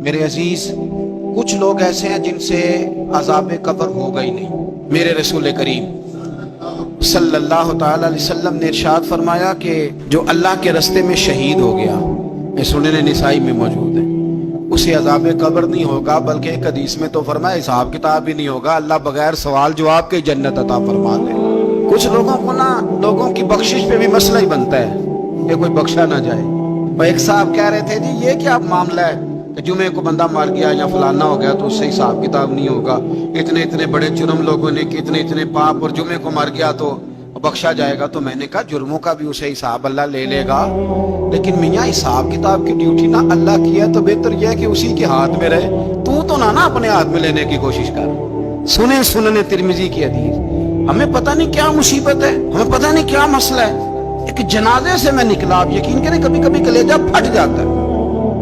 میرے عزیز، کچھ لوگ ایسے ہیں جن سے عذاب قبر ہوگا ہی نہیں۔ میرے رسول کریم صلی اللہ تعالی علیہ وسلم نے ارشاد فرمایا کہ جو اللہ کے رستے میں شہید ہو گیا، یہ سنن نسائی میں موجود ہے، اسے عذاب قبر نہیں ہوگا، بلکہ ایک حدیث میں تو فرمایا حساب کتاب بھی نہیں ہوگا، اللہ بغیر سوال جواب کے جنت عطا فرما دے۔ کچھ لوگوں کو لوگوں کی بخشش پہ بھی مسئلہ ہی بنتا ہے کہ کوئی بخشا نہ جائے۔ اور ایک صاحب کہہ رہے تھے جی یہ کیا معاملہ ہے کہ جمعے کو بندہ مر گیا یا فلانا ہو گیا تو اس سے حساب کتاب نہیں ہوگا، اتنے بڑے جرم لوگوں نے کہ اتنے پاپ، اور جمعے کو مر گیا تو بخشا جائے گا۔ تو میں نے کہا جرموں کا بھی اسے حساب اللہ لے لے گا، لیکن میاں حساب کتاب کی ڈیوٹی نہ اللہ کی ہے تو بہتر یہ ہے کہ اسی کے ہاتھ میں رہے، تو نہ اپنے ہاتھ میں لینے کی کوشش کر۔ سنن ترمذی کی حدیث، ہمیں پتہ نہیں کیا مصیبت ہے، ہمیں پتہ نہیں کیا مسئلہ ہے۔ ایک جنازے سے میں نکلا، آپ یقین کریں کبھی کبھی کلیجہ پھٹ جاتا ہے۔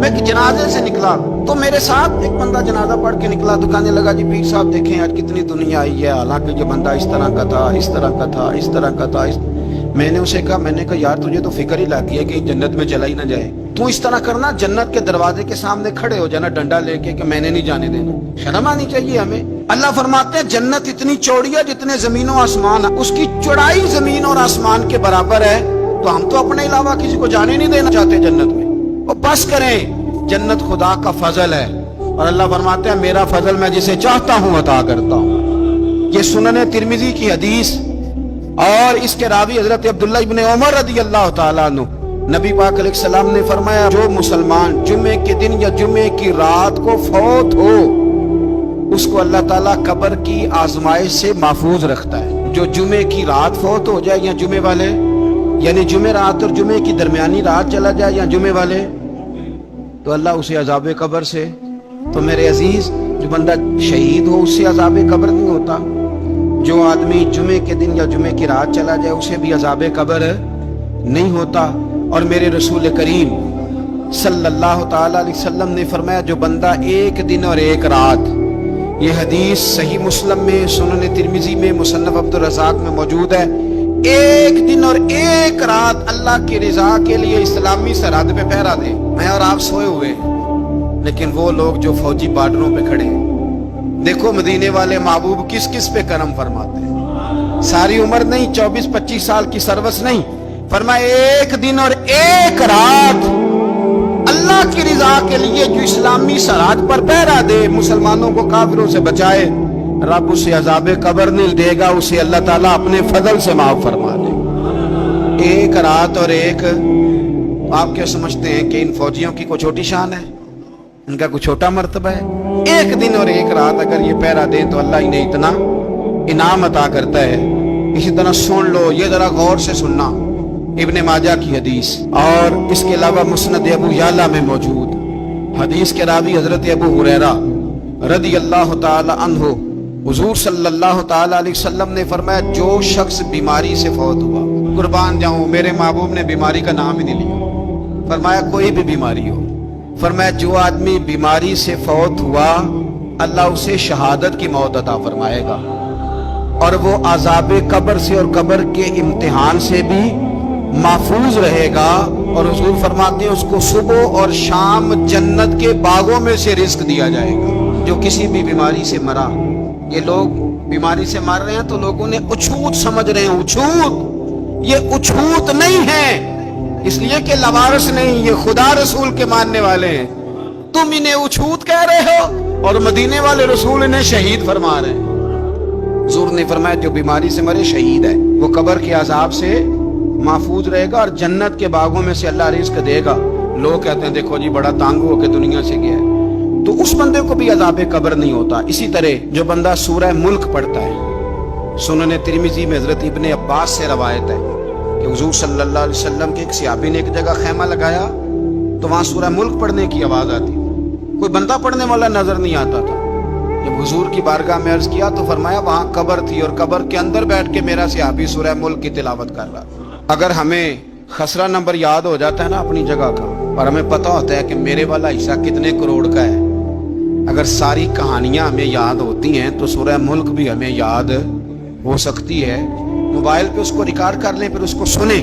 میں ایک جنازے سے نکلا تو میرے ساتھ ایک بندہ جنازہ پڑھ کے نکلا تو کہنے لگا جی پیر صاحب دیکھیں آج کتنی دنیا آئی ہے، حالانکہ یہ بندہ اس طرح کا تھا، اس طرح کا تھا، اس طرح کا تھا۔ میں نے اسے کہا یار تجھے تو فکر ہی لگ گئی ہے کہ جنت میں چلا ہی نہ جائے، تو اس طرح کرنا جنت کے دروازے کے سامنے کھڑے ہو جانا ڈنڈا لے کے کہ میں نے نہیں جانے دینا۔ شرم آنی چاہیے ہمیں۔ اللہ فرماتے ہیں جنت اتنی چوڑی ہے جتنے زمین و آسمان ہے، اس کی چوڑائی زمین اور آسمان کے برابر ہے، تو ہم تو اپنے علاوہ کسی کو جانے نہیں دینا چاہتے جنت میں۔ اور بس کریں، جنت خدا کا فضل ہے، اور اللہ فرماتے ہیں میرا فضل میں جسے چاہتا ہوں عطا کرتا ہوں۔ یہ سنن ترمذی کی حدیث، اور اس کے راوی حضرت عبداللہ ابن عمر رضی اللہ تعالیٰ عنہ، نبی پاک علیہ السلام نے فرمایا جو مسلمان جمعے کے دن یا جمعے کی رات کو فوت ہو، اس کو اللہ تعالیٰ قبر کی آزمائش سے محفوظ رکھتا ہے۔ جو جمعے کی رات فوت ہو جائے یا جمعے والے، یعنی جمعے رات اور جمعے کی درمیانی رات چلا جائے یا جمعے والے، تو اللہ اسے عذاب قبر سے، تو میرے عزیز جو بندہ شہید ہو اس سے عذاب قبر نہیں ہوتا، جو آدمی جمعے کے دن یا جمعے کی رات چلا جائے اسے بھی عذاب قبر نہیں ہوتا۔ اور میرے رسول کریم صلی اللہ تعالی علیہ وسلم نے فرمایا جو بندہ ایک دن اور ایک رات، یہ حدیث صحیح مسلم میں، سنن ترمذی میں، مصنف عبدالرزاق میں موجود ہے، ایک دن اور ایک رات اللہ کی رضا کے لیے اسلامی سرحد پہ پہرا دے۔ میں اور آپ سوئے ہوئے، لیکن وہ لوگ جو فوجی بارڈروں پہ کھڑے ہیں، دیکھو مدینے والے محبوب کس کس پہ کرم فرماتے ہیں۔ ساری عمر نہیں، 24-25 سال کی سروس نہیں، فرمایا ایک دن اور ایک رات اللہ کی رضا کے لیے جو اسلامی سرحد پر پہرا دے، مسلمانوں کو کافروں سے بچائے، رب اسے عذاب قبر نہیں دے گا، اسے اللہ تعالیٰ اپنے فضل سے معاف فرما دے۔ ایک رات اور ایک، آپ کیا سمجھتے ہیں کہ ان فوجیوں کی کوئی چھوٹی شان ہے؟ ان کا کوئی چھوٹا مرتبہ ہے؟ ایک دن اور ایک رات اگر یہ پہرا دیں تو اللہ انہیں اتنا انعام عطا کرتا ہے۔ اسی طرح سن لو، یہ ذرا غور سے سننا، ابن ماجہ کی حدیث، اور اس کے علاوہ مسند ابو یعلا میں موجود حدیث کے راوی حضرت ابو ہریرہ رضی اللہ تعالی عنہ، حضور صلی اللہ تعالی علیہ وسلم نے فرمایا جو شخص بیماری سے فوت ہوا، قربان جاؤں میرے محبوب نے بیماری کا نام ہی نہیں لیا، فرمایا کوئی بھی بیماری ہو، فرمایا جو آدمی بیماری سے فوت ہوا اللہ اسے شہادت کی موت عطا فرمائے گا، اور وہ عذاب قبر سے اور قبر کے امتحان سے بھی محفوظ رہے گا، اور حضور فرماتے ہیں اس کو صبح اور شام جنت کے باغوں میں سے رزق دیا جائے گا۔ جو کسی بھی بیماری سے مرا، یہ لوگ بیماری سے مر رہے ہیں تو لوگوں نے اچھوت سمجھ رہے ہیں، اچھوت، یہ اچھوت نہیں ہے، اس لیے کہ لوارث نہیں، یہ خدا رسول کے ماننے والے ہیں، تم انہیں اچھوت کہہ رہے ہو اور مدینے والے رسول انہیں شہید فرما رہے ہیں۔ حضور نے فرمایا جو بیماری سے مرے شہید ہے، وہ قبر کے عذاب سے محفوظ رہے گا اور جنت کے باغوں میں سے اللہ رزق دے گا۔ لوگ کہتے ہیں دیکھو جی بڑا تانگ ہو کے دنیا سے گیا ہے، تو اس بندے کو بھی عذاب قبر نہیں ہوتا۔ اسی طرح جو بندہ سورہ ملک پڑھتا ہے، سنن ترمذی میں حضرت ابن عباس سے روایت ہے کہ حضور صلی اللہ علیہ وسلم کے ایک صحابی نے ایک جگہ خیمہ لگایا تو وہاں سورہ ملک پڑھنے کی آواز آتی، کوئی بندہ پڑھنے والا نظر نہیں آتا تھا۔ جب حضور کی بارگاہ میں عرض کیا تو فرمایا وہاں قبر تھی اور قبر کے اندر بیٹھ کے میرا صحابی سورہ ملک کی تلاوت کر رہا۔ اگر ہمیں خسرہ نمبر یاد ہو جاتا ہے نا اپنی جگہ کا، اور ہمیں پتہ ہوتا ہے کہ میرے والا حصہ کتنے کروڑ کا ہے، اگر ساری کہانیاں ہمیں یاد ہوتی ہیں تو سورہ ملک بھی ہمیں یاد ہو سکتی ہے۔ موبائل پہ اس کو ریکارڈ کر لیں، پھر اس کو سنیں،